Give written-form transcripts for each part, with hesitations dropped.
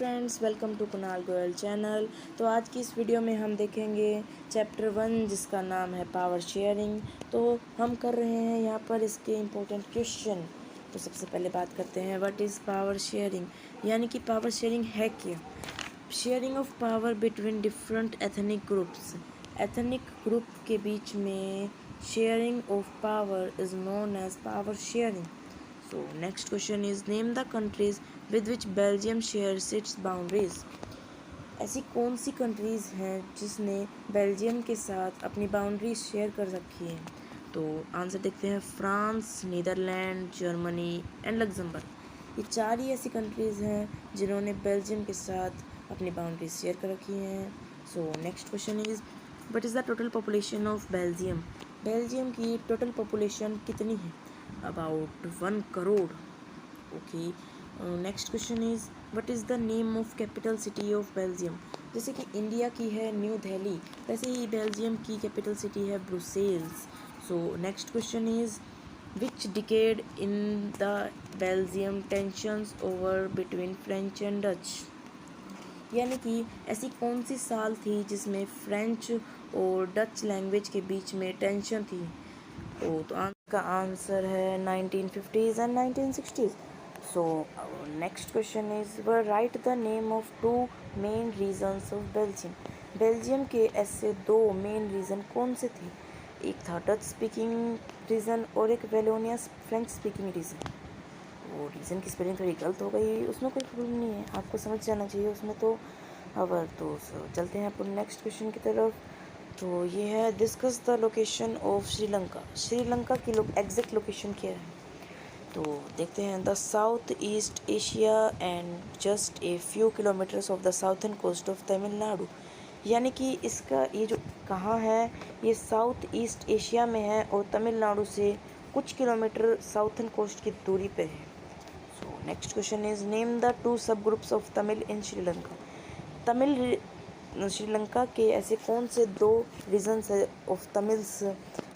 Friends, welcome to Kunal Goyal channel. तो आज की इस वीडियो में हम देखेंगे चैप्टर 1 जिसका नाम है पावर शेयरिंग। तो हम कर रहे हैं यहाँ पर इसके इम्पोर्टेंट क्वेश्चन। तो सबसे पहले बात करते हैं व्हाट इज़ पावर शेयरिंग, यानी कि पावर शेयरिंग है क्या। Sharing of power between different ethnic groups, ethnic group के बीच में sharing of power is known as power sharing. So next question is name the countries with which Belgium shares its boundaries. ऐसी कौन सी countries हैं जिसने Belgium के साथ अपनी बाउंड्रीज शेयर कर रखी है। तो आंसर देखते हैं France, Netherlands, Germany and Luxembourg. ये चार ही ऐसी कंट्रीज़ हैं जिन्होंने बेल्जियम के साथ अपनी बाउंड्रीज शेयर कर रखी हैं। सो next question is what is the total population of Belgium. Belgium की टोटल पॉपुलेशन कितनी है। About 1 crore. Okay. Next question is what is the name of capital city of Belgium। जैसे कि इंडिया की है न्यू दिल्ली, वैसे ही बेल्जियम की capital city है Brussels. So next question is which decade in the Belgium tensions over between French and Dutch, यानी कि ऐसी कौन सी साल थी जिसमें फ्रेंच और डच लैंग्वेज के बीच में टेंशन थी। तो का आंसर है 1950s and 1960s। So next question is write the name of two main regions of Belgium. Belgium के ऐसे दो मेन रीज़न कौन से थे। एक था डच स्पीकिंग रीज़न और एक वेलोनिया फ्रेंच स्पीकिंग रीज़न। वो रीज़न की स्पेलिंग थोड़ी गलत हो गई, उसमें कोई प्रॉब्लम नहीं है, आपको समझ जाना चाहिए उसमें। तो अगर तो चलते हैं अपन नेक्स्ट क्वेश्चन की तरफ। तो ये है discuss the location of Sri Lanka. Sri Lanka की एग्जैक्ट लोकेशन क्या है। तो देखते हैं the south east Asia and just a few kilometres of the southern coast of Tamil Nadu, यानी कि इसका ये जो कहाँ है, ये साउथ ईस्ट एशिया में है और तमिलनाडु से कुछ किलोमीटर साउथर्न कोस्ट की दूरी पे है। So next question is name the two सब ग्रुप्स ऑफ तमिल इन श्रीलंका। तमिल श्रीलंका के ऐसे कौन से दो रीजन्स है ऑफ तमिल्स।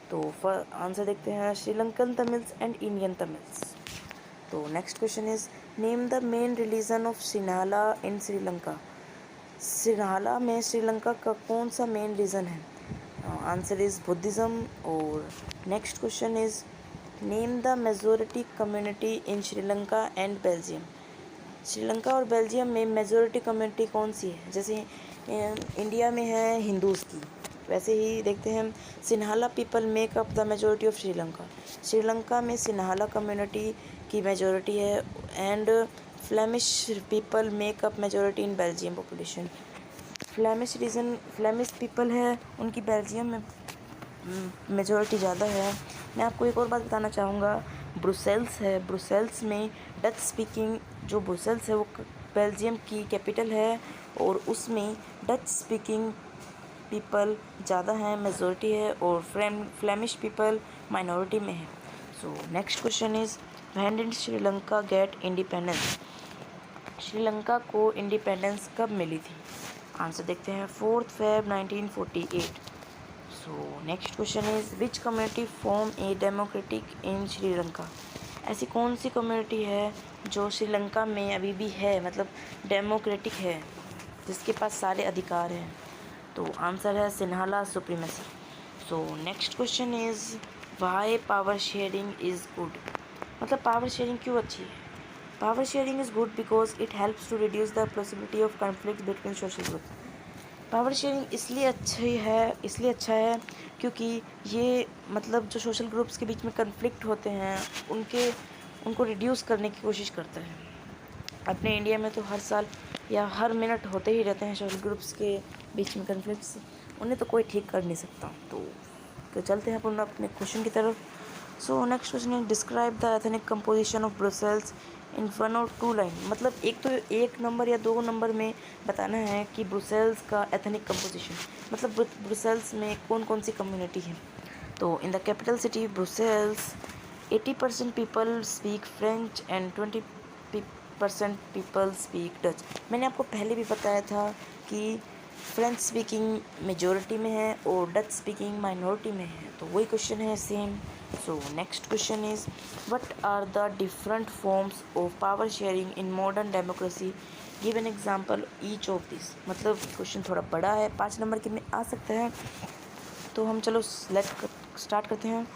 तो आंसर देखते हैं श्रीलंकन तमिल्स एंड इंडियन तमिल्स। तो next question is name the main religion of Sinhala in Sri Lanka. Sinhala में श्रीलंका का कौन सा मेन रीजन है। Answer is Buddhism. और next question is name the majority community in Sri Lanka and Belgium. Sri Lanka और बेल्जियम में मेजोरिटी कम्युनिटी कौन सी है। जैसे इंडिया में है हिंदूज़ की, वैसे ही देखते हैं Sinhala people make up the majority of Sri Lanka. Sri Lanka में सिन्हाला कम्युनिटी की मेजोरिटी है and Flemish people make up majority in Belgium population. Flemish people है, उनकी बेल्जियम में मेजोरिटी ज़्यादा है। मैं आपको एक और बात बताना चाहूँगा, ब्रुसेल्स है, ब्रुसेल्स में डच स्पीकिंग जो ब्रुसेल्स है वो बेल्जियम की कैपिटल है और उसमें डच स्पीकिंग पीपल ज़्यादा हैं, मेजॉरिटी है, और फ्लेमिश पीपल माइनॉरिटी में है। So next question is when did Sri Lanka get independence. Sri Lanka को इंडिपेंडेंस कब मिली थी। आंसर देखते हैं 4 Feb 1948। So next question is which community form a democratic in Sri Lanka. ऐसी कौन सी कम्युनिटी है जो श्रीलंका में अभी भी है, मतलब डेमोक्रेटिक है, जिसके पास सारे अधिकार हैं। तो आंसर है Sinhala supremacy. So next question is why power sharing is good. मतलब पावर शेयरिंग क्यों अच्छी है। Power sharing is good because it helps to reduce the possibility of conflict between social group. Power sharing इसलिए अच्छा है क्योंकि ये मतलब जो सोशल ग्रुप्स के बीच में कन्फ्लिक्ट होते हैं उनको रिड्यूस करने की कोशिश करता है। अपने इंडिया में तो हर साल या हर मिनट होते ही रहते हैं सोशल ग्रुप्स के बीच में कन्फ्लिक्ट्स, उन्हें तो कोई ठीक कर नहीं सकता। तो चलते हैं अपन अपने क्वेश्चन की तरफ। सो नेक्स्ट क्वेश्चन है describe the ethnic composition of Brussels in 1 और 2 लाइन। मतलब एक नंबर या 2 नंबर में बताना है कि ब्रुसेल्स का एथनिक कंपोजिशन, मतलब ब्रुसेल्स में कौन कौन सी कम्युनिटी है। तो in the capital city Brussels 80% people speak French and 20% people speak Dutch. मैंने आपको पहले भी बताया था कि फ्रेंच स्पीकिंग मेजॉरिटी में है और डच स्पीकिंग माइनॉरिटी में है, तो वही क्वेश्चन है same. So next question is what are the different forms of power sharing in modern democracy give an example each of this. मतलब क्वेश्चन थोड़ा बड़ा है, 5 नंबर के में आ सकता है। तो हम चलो स्टार्ट करते हैं।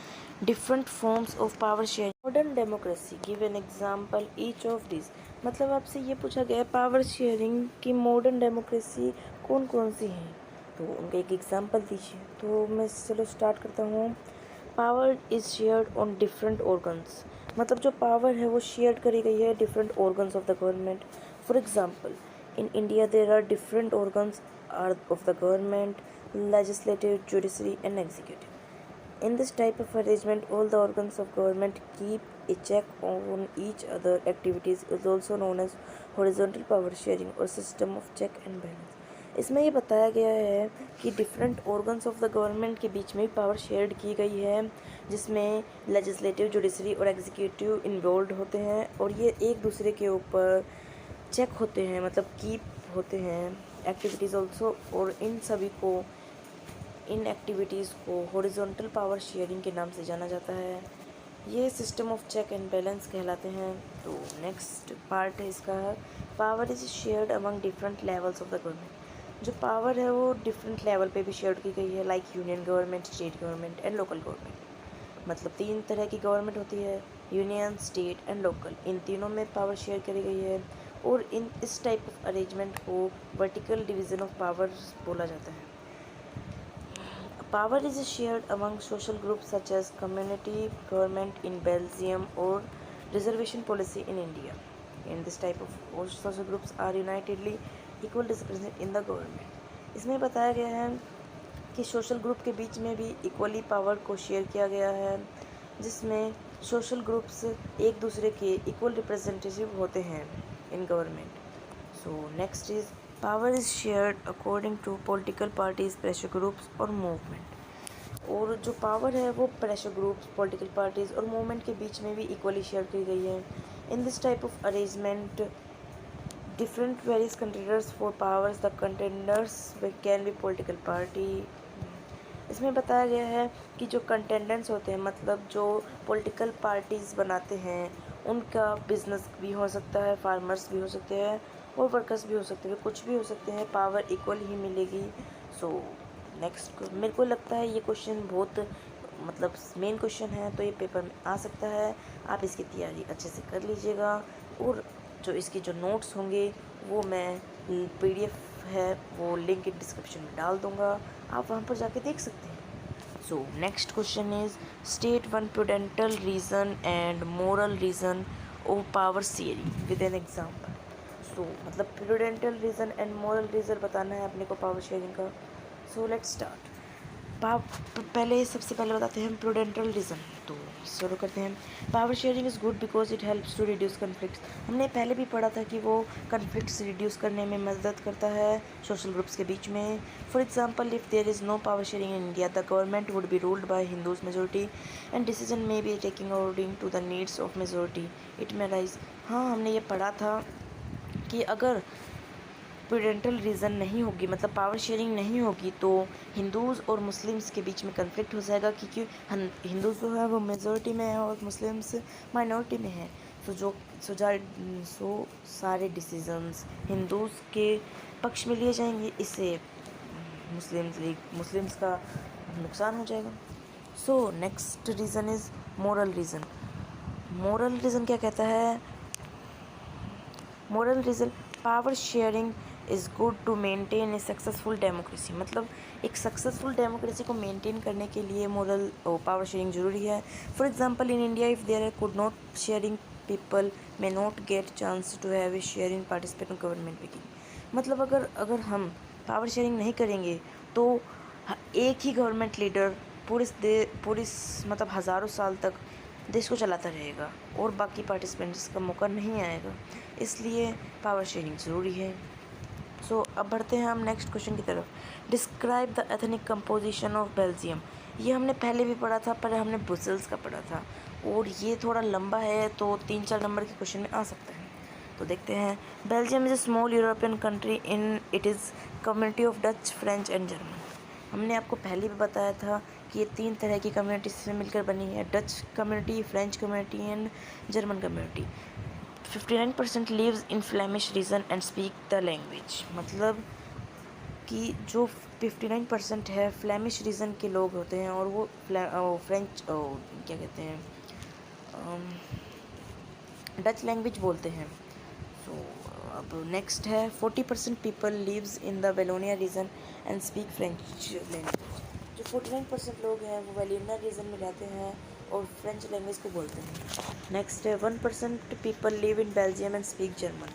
Different forms of power sharing modern democracy, give an example each of this. मतलब आपसे ये पूछा गया है पावर शेयरिंग की मॉडर्न डेमोक्रेसी कौन कौन सी हैं, तो उनका एक एग्जाम्पल दीजिए। तो मैं चलो स्टार्ट करता हूँ। Power is shared on different organs. मतलब जो पावर है वो शेयर करी गई है different organs of the government. For example in India there are different organs of the government, legislative, judiciary and executive. In this type of arrangement, all the organs of government keep a check on each other activities is also known as horizontal power sharing or system of check and balance. इसमें ये बताया गया है कि different organs of the government के बीच में power shared की गई है, जिसमें लेजिस्लेटिव, जुडिशरी और एग्जीक्यूटिव इन्वॉल्व होते हैं और ये एक दूसरे के ऊपर चेक होते हैं, मतलब कीप होते हैं एक्टिविटीज़ ऑल्सो। और इन एक्टिविटीज़ को हॉरिजॉन्टल पावर शेयरिंग के नाम से जाना जाता है। ये system of check and balance कहलाते हैं। तो नेक्स्ट पार्ट है इसका, power is shared among different levels of the government. जो पावर है वो डिफरेंट लेवल पे भी शेयर की गई है, like union government, state government and local government. मतलब 3 तरह की गवर्नमेंट होती है, यूनियन, स्टेट एंड लोकल। इन तीनों में पावर शेयर करी गई है और इस टाइप ऑफ अरेंजमेंट को वर्टिकल डिवीज़न ऑफ पावर बोला जाता है। Power is shared among social groups such as community government in Belgium और reservation policy in India. In this type of social groups are unitedly equal represented in the government. इसमें बताया गया है कि social group के बीच में भी इक्वली पावर को शेयर किया गया है, जिसमें सोशल ग्रुप्स एक दूसरे के इक्वल रिप्रेजेंटेटिव होते हैं in government. So next is power is shared according to political parties, pressure groups और movement। और जो पावर है वो प्रेशर ग्रुप्स, पॉलिटिकल पार्टीज और मूवमेंट के बीच में भी इक्वली शेयर की गई है। इन this type of arrangement different various contenders for powers, the contenders can be political party. इसमें बताया गया है कि जो कंटेंडेंट्स होते हैं, मतलब जो पॉलिटिकल पार्टीज़ बनाते हैं, उनका बिजनेस भी हो सकता है, फार्मर्स भी हो सकते हैं और वर्कर्स भी हो सकते हैं, कुछ भी हो सकते हैं, पावर इक्वल ही मिलेगी। सो नेक्स्ट मेरे को लगता है ये क्वेश्चन बहुत मतलब मेन क्वेश्चन है, तो ये पेपर में आ सकता है। आप इसकी तैयारी अच्छे से कर लीजिएगा और जो इसके जो नोट्स होंगे वो मैं PDF है वो लिंक डिस्क्रिप्शन में डाल दूँगा, आप वहाँ पर जाके देख सकते हैं। So next question is state one prudential reason and moral reason of power sharing with an example. So मतलब prudential reason and moral reason बताना है अपने को पावर शेयरिंग का। So let's start. सबसे पहले बताते हैं प्रूडेंटल रीज़न। तो शुरू करते हैं। Power sharing is good because it helps to reduce conflicts. हमने पहले भी पढ़ा था कि वो कन्फ्लिक्ट्स रिड्यूस करने में मदद करता है सोशल ग्रुप्स के बीच में। For example if there is no power sharing in India the government would be ruled by Hindus majority and decision may be taking according to the needs of majority it may rise. हाँ, हमने ये पढ़ा था कि अगर Prudential reason नहीं होगी, मतलब पावर शेयरिंग नहीं होगी, तो हिंदूज़ और मुस्लिम्स के बीच में कन्फ्लिक्ट हो जाएगा, क्योंकि हिंदूज़ जो है वो मेजॉरिटी में है और मुस्लिम्स माइनॉरिटी में है। सो सारे डिसीजंस हिंदूज़ के पक्ष में लिए जाएंगे, इससे मुस्लिम्स का नुकसान हो जाएगा। So next reason is moral reason. Moral reason क्या कहता है? Moral reason power sharing is good to maintain a successful democracy. मतलब एक सक्सेसफुल डेमोक्रेसी को मेंटेन करने के लिए मोरल पावर शेयरिंग ज़रूरी है। For example in India if there could not sharing people may not get chance to have a sharing participate in government making. मतलब अगर हम पावर शेयरिंग नहीं करेंगे तो एक ही गवर्नमेंट लीडर पूरी मतलब हज़ारों साल तक देश को चलाता रहेगा और बाकी पार्टिसिपेंट्स का मौका नहीं आएगा, इसलिए पावर शेयरिंग ज़रूरी है। सो अब बढ़ते हैं हम नेक्स्ट क्वेश्चन की तरफ। Describe the ethnic composition of Belgium. ये हमने पहले भी पढ़ा था, पर हमने ब्रुसेल्स का पढ़ा था और ये थोड़ा लंबा है, तो 3-4 नंबर के क्वेश्चन में आ सकता है। तो देखते हैं। Belgium is a small European country in it is community of Dutch, French and German. हमने आपको पहले भी बताया था कि ये 3 तरह की कम्युनिटी से मिलकर बनी है, Dutch community, French community and German community. 59% lives in Flemish region and speak the language. मतलब कि जो 59% है फ्लेमिश रीजन के लोग होते हैं और वो फ्रेंच क्या कहते हैं डच लैंग्वेज बोलते हैं। सो अब नेक्स्ट है 40% people lives in the Wallonia region and speak French language. जो 49% लोग हैं वो वेलोनिया रीजन में रहते हैं और फ्रेंच लैंग्वेज को बोलते हैं। नेक्स्ट है 1% people live in Belgium and speak German.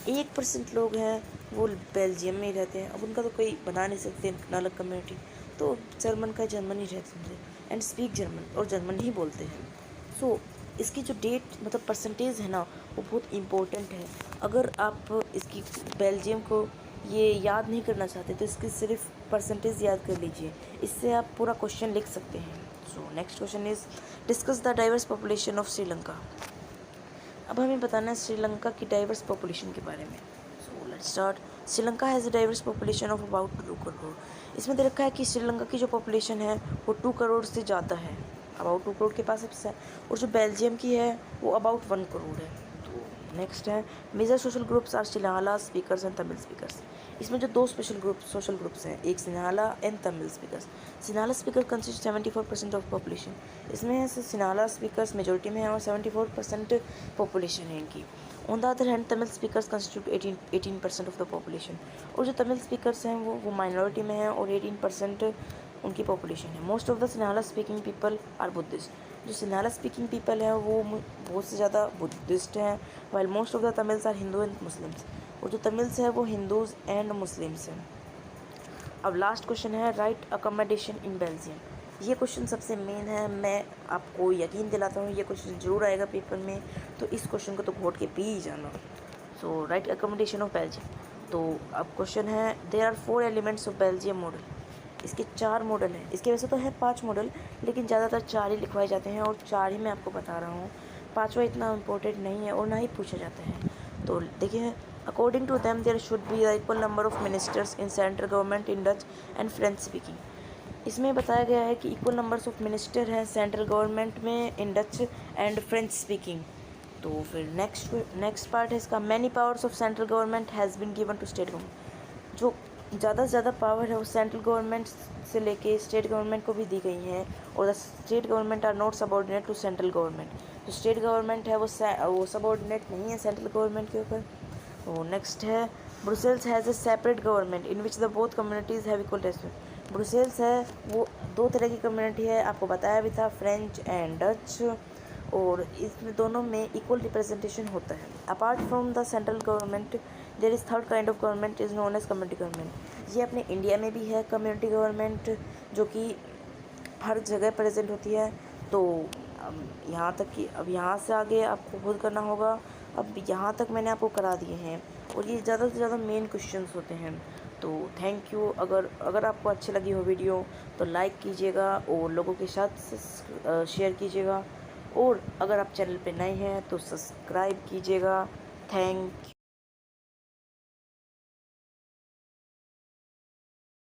1% लोग हैं वो बेल्जियम में ही रहते हैं। अब उनका तो कोई बना नहीं सकते अलग कम्युनिटी, तो जर्मन का जर्मन ही रहते हैं एंड स्पीक जर्मन, और जर्मन ही बोलते हैं। सो इसकी जो डेट मतलब परसेंटेज है ना वो बहुत इम्पोर्टेंट है। अगर आप इसकी बेल्जियम को ये याद नहीं करना चाहते तो इसकी सिर्फ परसेंटेज याद कर लीजिए, इससे आप पूरा क्वेश्चन लिख सकते हैं। सो next question is discuss the diverse population of Sri Lanka. अब हमें बताना है श्रीलंका की डाइवर्स पॉपुलेशन के बारे में। So let's start. Sri Lanka has a diverse population of about 2 crore. इसमें दे रखा है कि श्रीलंका की जो पॉपुलेशन है वो 2 करोड़ से ज़्यादा है, अबाउट 2 करोड़ के पास है। और जो बेल्जियम की है वो अबाउट 1 करोड़ है। तो नेक्स्ट है major social groups are Sinhala speakers and Tamil speakers. इसमें जो 2 सोशल ग्रुप्स हैं, एक Sinhala and Tamil speakers. Sinhala speaker consist 74% of population. इसमें सिन्हाला स्पीकर्स मेजोरिटी में है और 74% पॉपुलेशन है इनकी। On the other hand Tamil speakers constitute 18% of the population. और जो तमिल स्पीकर्स हैं वो माइनॉरिटी में हैं और 18% उनकी पॉपुलेशन है। Most of the Sinhala speaking people are Buddhist. जो सिन्हाला स्पीकिंग पीपल हैं वो बहुत से ज़्यादा बुद्धिस्ट हैं, while most of the Tamils are Hindu and Muslims. और जो तमिल्स हैं वो हिंदूज़ एंड मुस्लिम्स हैं। अब लास्ट क्वेश्चन है राइट अकोमोडेशन इन बेल्जियम। ये क्वेश्चन सबसे मेन है, मैं आपको यकीन दिलाता हूँ ये क्वेश्चन ज़रूर आएगा पेपर में, तो इस क्वेश्चन को तो घोट के पी ही जाना। So write accommodation of Belgium. तो अब क्वेश्चन है there are 4 elements of Belgium model. इसके 4 मॉडल हैं। इसके वैसे तो है 5 मॉडल, लेकिन ज़्यादातर 4 ही लिखवाए जाते हैं और 4 ही मैं आपको बता रहा हूँ। 5वां इतना इम्पोर्टेंट नहीं है और ना ही पूछा जाता है। तो देखिए, according to them there should be the equal number of ministers in central government in Dutch and French speaking. इसमें बताया गया है कि इक्वल नंबर्स ऑफ मिनिस्टर हैं सेंट्रल गवर्नमेंट में in Dutch and French speaking. तो फिर नेक्स्ट पार्ट है इसका many powers of central government has been given to state government. जो ज़्यादा से ज़्यादा पावर है वो सेंट्रल गवर्नमेंट से लेके स्टेट गवर्नमेंट को भी दी गई हैं, और the state government are not subordinate to central government. जो स्टेट गवर्नमेंट है वो सबॉर्डिनेट नहीं है सेंट्रल गवर्नमेंट के ऊपर। तो नेक्स्ट है Brussels has a separate government in which the both communities have equal respect. Brussels है वो 2 तरह की कम्युनिटी है, आपको बताया भी था, फ्रेंच एंड डच, और इसमें दोनों में इक्वल रिप्रेजेंटेशन होता है। Apart from the central government there is third kind of government is known as community government. ये अपने इंडिया में भी है कम्युनिटी गवर्नमेंट, जो कि हर जगह प्रेजेंट होती है। तो यहाँ तक कि अब यहाँ से आगे आपको खुद करना होगा। अब यहाँ तक मैंने आपको करा दिए हैं और ये ज़्यादा से ज़्यादा मेन क्वेश्चंस होते हैं। तो थैंक यू। अगर आपको अच्छी लगी हो वीडियो तो लाइक कीजिएगा और लोगों के साथ शेयर कीजिएगा, और अगर आप चैनल पे नए हैं तो सब्सक्राइब कीजिएगा। थैंक